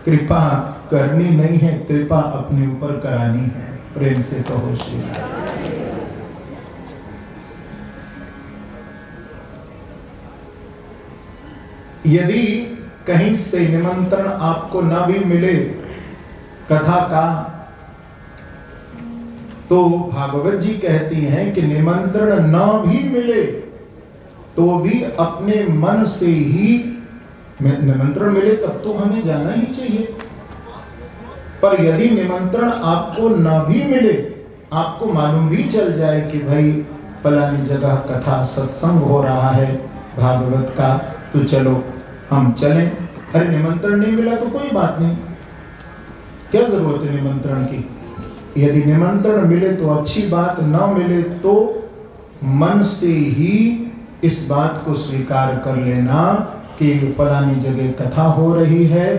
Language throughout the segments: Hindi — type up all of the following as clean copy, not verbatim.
कृपा करनी नहीं है, कृपा अपने ऊपर करानी है। प्रेम से कहो श्री राम। यदि कहीं से निमंत्रण आपको ना भी मिले कथा का, तो भागवत जी कहती हैं कि निमंत्रण ना भी मिले तो भी अपने मन से ही, निमंत्रण मिले तब तो हमें जाना ही चाहिए, पर यदि निमंत्रण आपको ना भी मिले, आपको मालूम भी चल जाए कि भाई फलानी जगह कथा सत्संग हो रहा है भागवत का, तो चलो हम चलें। अरे निमंत्रण नहीं मिला तो कोई बात नहीं, क्या जरूरत है निमंत्रण की। यदि निमंत्रण मिले तो अच्छी बात, ना मिले तो मन से ही इस बात को स्वीकार कर लेना कि फलानी जगह कथा हो रही है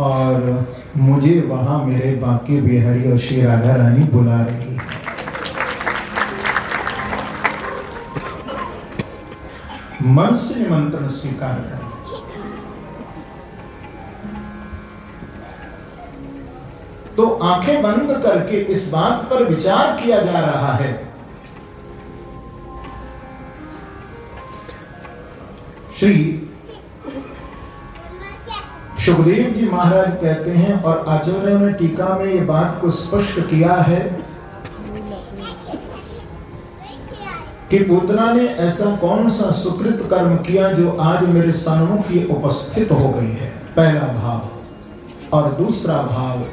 और मुझे वहां मेरे बांके बिहारी और श्री राधा रानी बुला रही है। मन से निमंत्रण स्वीकार करें। तो आंखें बंद करके इस बात पर विचार किया जा रहा है। श्री सुखदेव जी महाराज कहते हैं, और आचार्यों ने टीका में ये बात को स्पष्ट किया है कि पूतना ने ऐसा कौन सा सुकृत कर्म किया जो आज मेरे सन्मुख ये उपस्थित हो गई है। पहला भाव। और दूसरा भाव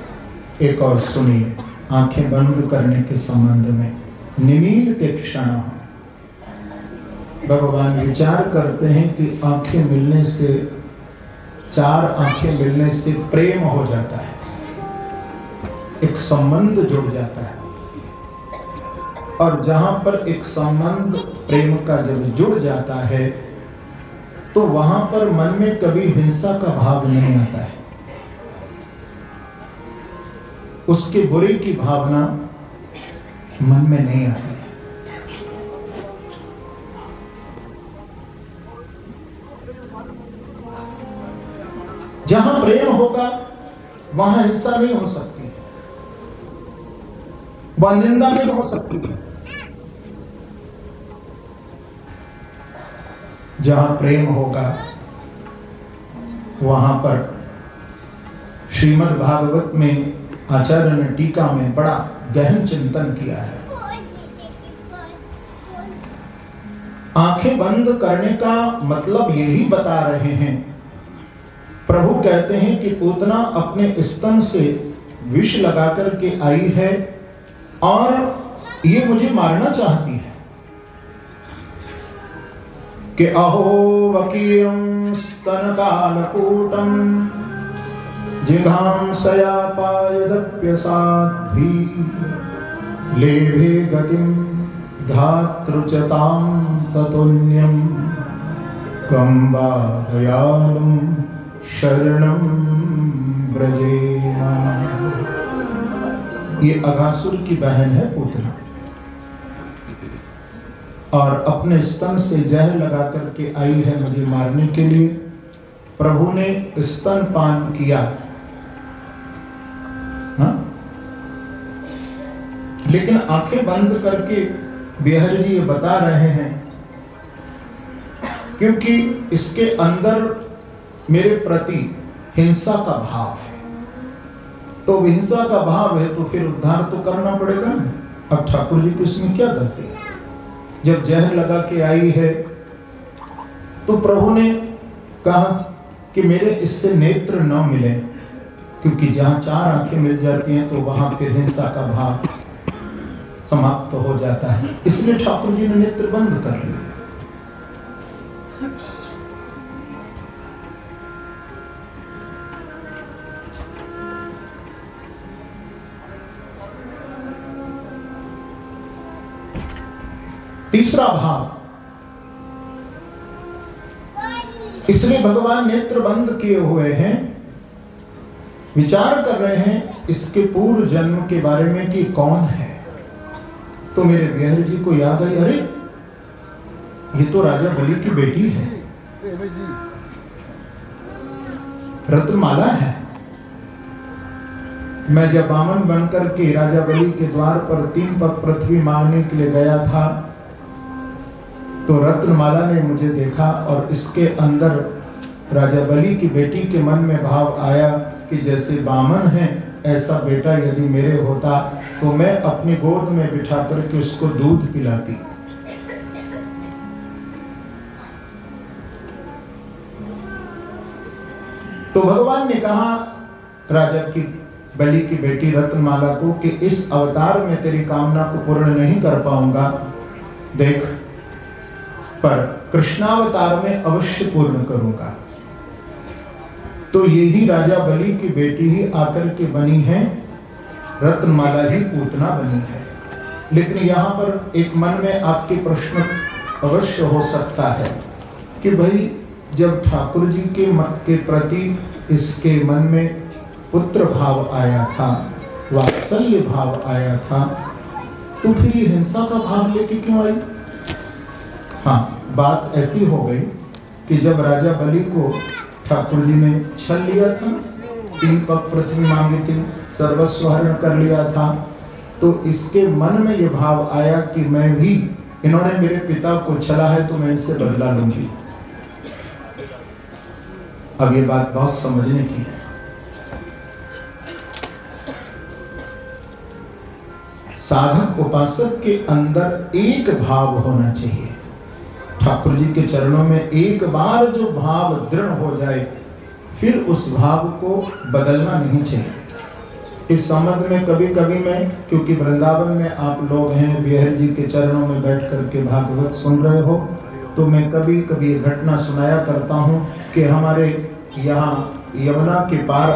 एक और सुनिए, आंखें बंद करने के संबंध में। निमील के क्षण भगवान विचार करते हैं कि आंखें मिलने से, चार आंखें मिलने से प्रेम हो जाता है, एक संबंध जुड़ जाता है। और जहां पर एक संबंध प्रेम का जब जुड़ जाता है तो वहां पर मन में कभी हिंसा का भाव नहीं आता है, उसके बुरे की भावना मन में नहीं आती है। जहां प्रेम होगा वहां हिंसा नहीं हो सकती, वहां निंदा नहीं हो सकती। जहां प्रेम होगा वहां पर श्रीमद् भागवत में आचार्य ने टीका में बड़ा गहन चिंतन किया है। आंखें बंद करने का मतलब यही बता रहे हैं। प्रभु कहते हैं कि पूतना अपने स्तन से विष लगाकर के आई है और ये मुझे मारना चाहती है कि अहो वकीयं स्तनकालकूटं जिघांसया पायदप्यसाध्वी लेभे गतिं धातृचतां ततुन्यं कम्बा दयालुं शरणं ब्रजेना। ये अघासुर की बहन है पूतना, और अपने स्तन से जहर लगा करके आई है मुझे मारने के लिए। प्रभु ने स्तन पान किया, हाँ? लेकिन आंखें बंद करके बिहारी जी ये बता रहे हैं क्योंकि इसके अंदर मेरे प्रति हिंसा का भाव है। तो हिंसा का भाव है तो फिर उद्धार तो करना पड़ेगा ना। अब ठाकुर जी को इसमें क्या करते हैं? जब जहर लगा के आई है तो प्रभु ने कहा कि मेरे इससे नेत्र न मिले, क्योंकि जहां चार आंखें मिल जाती हैं तो वहां फिर हिंसा का भाव समाप्त हो जाता है। इसलिए ठाकुर जी ने नेत्र बंद कर लिए। तीसरा भाव, इसलिए भगवान नेत्र बंद किए हुए हैं, विचार कर रहे हैं इसके पूर्व जन्म के बारे में कि कौन है। तो मेरे बिहारी जी को याद आई, अरे ये तो राजा बलि की बेटी है, रत्नमाला है। मैं जब बामन बनकर के राजा बलि के द्वार पर 3 पग पृथ्वी मांगने के लिए गया था, तो रत्नमाला ने मुझे देखा और इसके अंदर राजा बलि की बेटी के मन में भाव आया कि जैसे बामन है ऐसा बेटा यदि मेरे होता तो मैं अपनी गोद में बिठा करके उसको दूध पिलाती। तो भगवान ने कहा राजा की बलि की बेटी रत्नमाला को कि इस अवतार में तेरी कामना को पूर्ण नहीं कर पाऊंगा, देख, पर कृष्णावतार में अवश्य पूर्ण करूंगा। तो यही राजा बलि की बेटी ही आकर के बनी है, रत्नमाला ही पूतना बनी है। लेकिन यहाँ पर एक मन में आपके प्रश्न अवश्य हो सकता है कि भाई जब ठाकुर जी के प्रति इसके मन में पुत्र भाव आया था, वात्सल्य भाव आया था, तो फिर ये हिंसा का भाव लेके क्यों आई? हाँ, बात ऐसी हो गई कि जब राजा बलि को ठाकुर जी ने छल लिया था, 3 पग पृथ्वी मांगी थी, सर्वस्व हरण कर लिया था, तो इसके मन में ये भाव आया कि मैं भी, इन्होंने मेरे पिता को छला है तो मैं इससे बदला लूंगी। अब ये बात बहुत समझने की है। साधक उपासक के अंदर एक भाव होना चाहिए। ठाकुर जी के चरणों में एक बार जो भाव दृढ़ हो जाए, फिर उस भाव को बदलना नहीं चाहिए। इस संबंध में कभी कभी मैं, क्योंकि वृंदावन में आप लोग हैं, बिहार जी के चरणों में बैठ करके भागवत सुन रहे हो, तो मैं कभी कभी घटना सुनाया करता हूँ कि हमारे यहाँ यमुना के पार